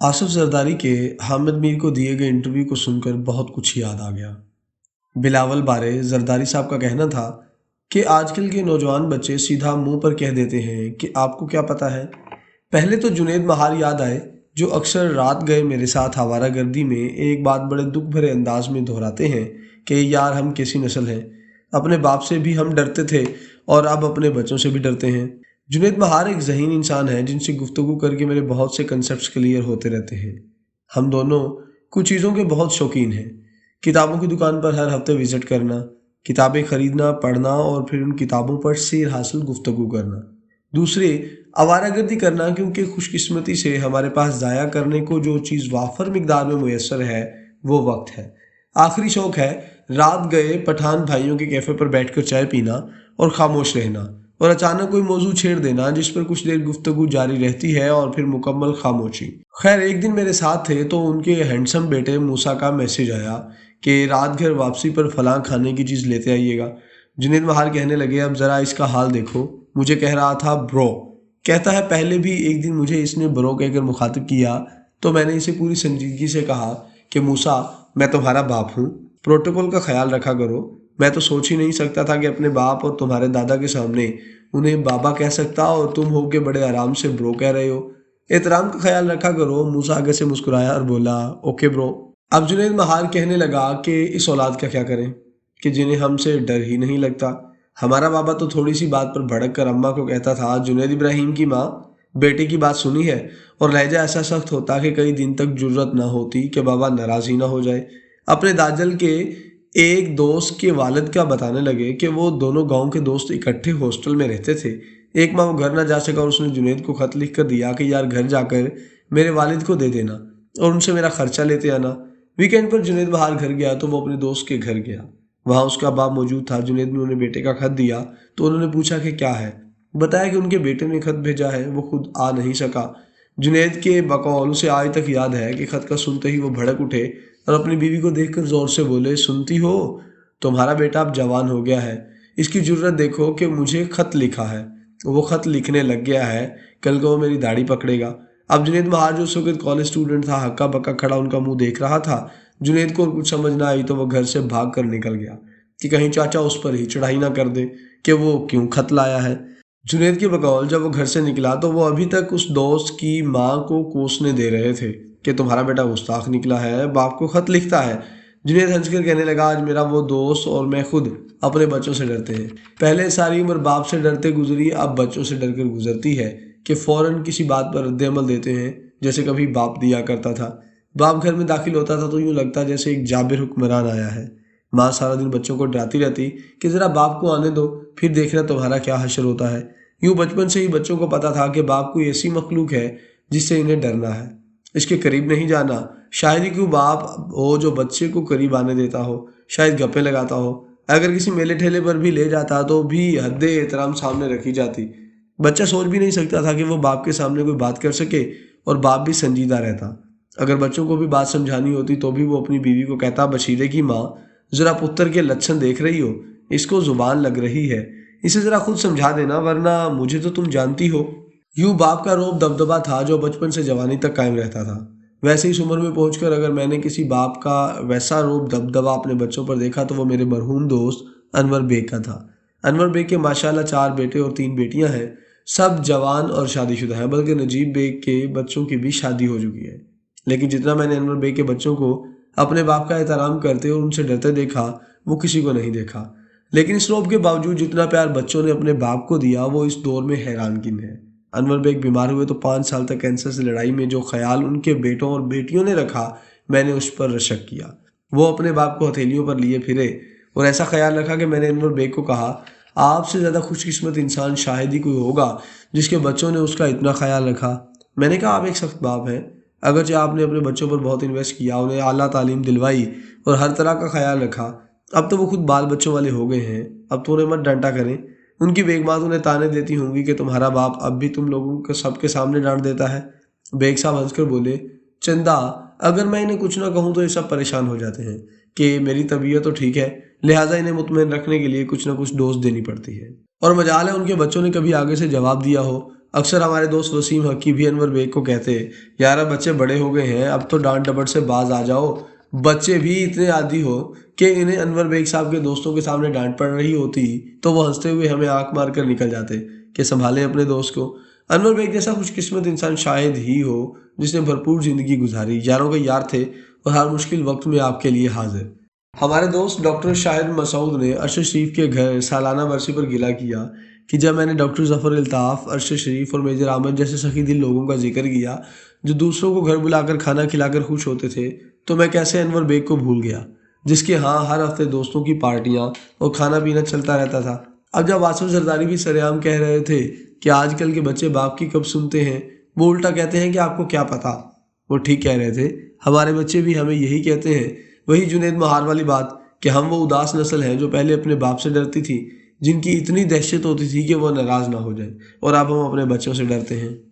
आसिफ जरदारी के हामिद मीर को दिए गए इंटरव्यू को सुनकर बहुत कुछ याद आ गया। बिलावल बारे जरदारी साहब का कहना था कि आजकल के नौजवान बच्चे सीधा मुंह पर कह देते हैं कि आपको क्या पता है। पहले तो जुनेद महार याद आए, जो अक्सर रात गए मेरे साथ आवारागर्दी में एक बात बड़े दुख भरे अंदाज में दोहराते हैं कि यार हम कैसी नस्ल हैं, अपने बाप से भी हम डरते थे और अब अपने बच्चों से भी डरते हैं। जुनेद महार एक ज़हीन इंसान है जिनसे गुफ्तगू करके मेरे बहुत से कंसेप्ट्स क्लियर होते रहते हैं। हम दोनों कुछ चीज़ों के बहुत शौकीन हैं। किताबों की दुकान पर हर हफ्ते विज़िट करना, किताबें खरीदना, पढ़ना और फिर उन किताबों पर सेर हासिल गुफ्तगू करना। दूसरे, आवारागर्दी करना, क्योंकि खुशकिस्मती से हमारे पास ज़ाया करने को जो चीज़ वाफर मिकदार में मुयस्सर है वो वक्त है। आखिरी शौक़ है रात गए पठान भाइयों के कैफ़े पर बैठकर चाय पीना और खामोश रहना और अचानक कोई मौजू छेड़ देना जिस पर कुछ देर गुफ्तगू जारी रहती है और फिर मुकम्मल खामोशी। खैर, एक दिन मेरे साथ थे तो उनके हैंडसम बेटे मूसा का मैसेज आया कि रात घर वापसी पर फलां खाने की चीज़ लेते आइएगा। जुनेद महार कहने लगे, अब ज़रा इसका हाल देखो। मुझे कह रहा था ब्रो। कहता है पहले भी एक दिन मुझे इसने ब्रो कहकर मुखातिब किया तो मैंने इसे पूरी संजीदगी से कहा कि मूसा, मैं तुम्हारा बाप हूँ, प्रोटोकॉल का ख्याल रखा करो। मैं तो सोच ही नहीं सकता था कि अपने बाप और तुम्हारे दादा के सामने उन्हें बाबा कह सकता और तुम हो के बड़े आराम से ब्रो कह रहे हो। एहतराम का ख्याल रखा करो। मूसा आगे से मुस्कुराया और बोला, ओके ब्रो। अब जुनेद महार कहने लगा कि इस औलाद का क्या करें कि जिन्हें हमसे डर ही नहीं लगता। हमारा बाबा तो थोड़ी सी बात पर भड़क कर अम्मा को कहता था, जुनेद इब्राहिम की माँ, बेटे की बात सुनी है? और लहजा ऐसा सख्त होता कि कई दिन तक जुर्रत ना होती कि बाबा नाराज़ ही ना हो जाए। अपने दाजल के एक दोस्त के वालिद का बताने लगे कि वो दोनों गांव के दोस्त इकट्ठे हॉस्टल में रहते थे। एक माह वो घर ना जा सका और उसने जुनेद को खत लिख कर दिया कि यार घर जाकर मेरे वालिद को दे देना और उनसे मेरा खर्चा लेते आना। वीकेंड पर जुनेद बाहर घर गया तो वो अपने दोस्त के घर गया। वहाँ उसका बाप मौजूद था। जुनेद ने उन्हें बेटे का खत दिया तो उन्होंने पूछा कि क्या है। बताया कि उनके बेटे ने खत भेजा है, वो खुद आ नहीं सका। जुनेद के बकौल उसे आज तक याद है कि खत का सुनते ही वो भड़क उठे और अपनी बीवी को देखकर जोर से बोले, सुनती हो, तुम्हारा बेटा अब जवान हो गया है, इसकी जुर्रत देखो कि मुझे खत लिखा है। वो खत लिखने लग गया है, कल को वो मेरी दाढ़ी पकड़ेगा। अब जुनेद महार जो उस वक्त कॉलेज स्टूडेंट था, हक्का बक्का खड़ा उनका मुंह देख रहा था। जुनेद को कुछ समझ ना आई तो वो घर से भाग कर निकल गया कि कहीं चाचा उस पर ही चढ़ाई ना कर दे कि वो क्यों खत लाया है। जुनेद के बकौल जब वो घर से निकला तो वो अभी तक उस दोस्त की माँ को कोसने दे रहे थे कि तुम्हारा बेटा गुस्ताख निकला है, बाप को खत लिखता है। जुनेद हंसकर कहने लगा, आज मेरा वो दोस्त और मैं खुद अपने बच्चों से डरते हैं। पहले सारी उम्र बाप से डरते गुजरी, अब बच्चों से डर कर गुजरती है कि फ़ौरन किसी बात पर रद्द-ए-अमल देते हैं, जैसे कभी बाप दिया करता था। बाप घर में दाखिल होता था तो यूँ लगता जैसे एक जाबिर हुक्मरान आया है। माँ सारा दिन बच्चों को डराती रहती कि ज़रा बाप को आने दो, फिर देखना तुम्हारा क्या हश्र होता है। यूँ बचपन से ही बच्चों को पता था कि बाप कोई ऐसी मखलूक है जिससे इन्हें डरना है, इसके करीब नहीं जाना। शायद ही कोई बाप हो जो बच्चे को करीब आने देता हो, शायद गप्पे लगाता हो। अगर किसी मेले ठेले पर भी ले जाता तो भी हद्दे एहतराम सामने रखी जाती। बच्चा सोच भी नहीं सकता था कि वो बाप के सामने कोई बात कर सके और बाप भी संजीदा रहता। अगर बच्चों को भी बात समझानी होती तो भी वो अपनी बीवी को कहता, बशीरे की माँ, ज़रा पुत्र के लक्षण देख रही हो, इसको जुबान लग रही है, इसे ज़रा खुद समझा देना वरना मुझे तो तुम जानती हो। यूँ बाप का रोब दबदबा था जो बचपन से जवानी तक कायम रहता था। वैसे इस उम्र में पहुंचकर अगर मैंने किसी बाप का वैसा रोब दबदबा अपने बच्चों पर देखा तो वो मेरे मरहूम दोस्त अनवर बेग का था। अनवर बेग के माशाल्लाह 4 बेटे और 3 बेटियां हैं। सब जवान और शादीशुदा हैं, बल्कि नजीब बेग के बच्चों की भी शादी हो चुकी है। लेकिन जितना मैंने अनवर बेग के बच्चों को अपने बाप का एहतराम करते और उनसे डरते देखा, वो किसी को नहीं देखा। लेकिन इस रोब के बावजूद जितना प्यार बच्चों ने अपने बाप को दिया वो इस दौर में हैरानकिन है। अनवर बेग बीमार हुए तो 5 साल तक कैंसर से लड़ाई में जो ख्याल उनके बेटों और बेटियों ने रखा, मैंने उस पर रशक किया। वो अपने बाप को हथेलियों पर लिए फिरे और ऐसा ख्याल रखा कि मैंने अनवर बेग को कहा, आपसे ज़्यादा खुशकिस्मत इंसान शायद ही कोई होगा जिसके बच्चों ने उसका इतना ख्याल रखा। मैंने कहा, आप एक सख्त बाप हैं, अगरचे आपने अपने बच्चों पर बहुत इन्वेस्ट किया, उन्हें आला तालीम दिलवाई और हर तरह का ख्याल रखा। अब तो वो खुद बाल बच्चों वाले हो गए हैं, अब तो उन्हें मत डांटा करें। उनकी बेगमात उन्हें ताने देती होंगी कि तुम्हारा बाप अब भी तुम लोगों को सबके सामने डांट देता है। बेग साहब हंसकर बोले, चंदा, अगर मैं इन्हें कुछ ना कहूँ तो ये सब परेशान हो जाते हैं कि मेरी तबीयत तो ठीक है, लिहाजा इन्हें मुतमईन रखने के लिए कुछ ना कुछ डोज देनी पड़ती है। और मजाल है उनके बच्चों ने कभी आगे से जवाब दिया हो اکثر ہمارے دوست وسیم حقی بھی انور بیگ کو کہتے یار اب بچے بڑے ہو گئے ہیں، اب تو ڈانٹ ڈپٹ سے باز آ جاؤ۔ بچے بھی اتنے عادی ہو کہ انہیں انور بیگ صاحب کے دوستوں کے سامنے ڈانٹ پڑ رہی ہوتی تو وہ ہنستے ہوئے ہمیں آنکھ مار کر نکل جاتے کہ سنبھالیں اپنے دوست کو۔ انور بیگ جیسا خوش قسمت انسان شاید ہی ہو جس نے بھرپور زندگی گزاری، یاروں کے یار تھے اور ہر مشکل وقت میں آپ کے لیے حاضر۔ ہمارے دوست ڈاکٹر شاہد مسعود نے ارشد شریف کے گھر سالانہ برسی پر گلہ کیا کہ جب میں نے ڈاکٹر ظفر الطاف، ارشد شریف اور میجر احمد جیسے سخی دل لوگوں کا ذکر کیا جو دوسروں کو گھر بلا کر کھانا کھلا کر خوش ہوتے تھے، تو میں کیسے انور بیگ کو بھول گیا جس کے ہاں ہر ہفتے دوستوں کی پارٹیاں اور کھانا پینا چلتا رہتا تھا۔ اب جب آصف زرداری بھی سرعام کہہ رہے تھے کہ آج کل کے بچے باپ کی کب سنتے ہیں، وہ الٹا کہتے ہیں کہ آپ کو کیا پتا۔ وہ ٹھیک کہہ رہے تھے، ہمارے بچے بھی ہمیں یہی کہتے ہیں، وہی جنید مہار والی بات کہ ہم وہ اداس نسل ہیں جو پہلے اپنے باپ سے ڈرتی تھی، جن کی اتنی دہشت ہوتی تھی کہ وہ ناراض نہ ہو جائے، اور اب ہم اپنے بچوں سے ڈرتے ہیں۔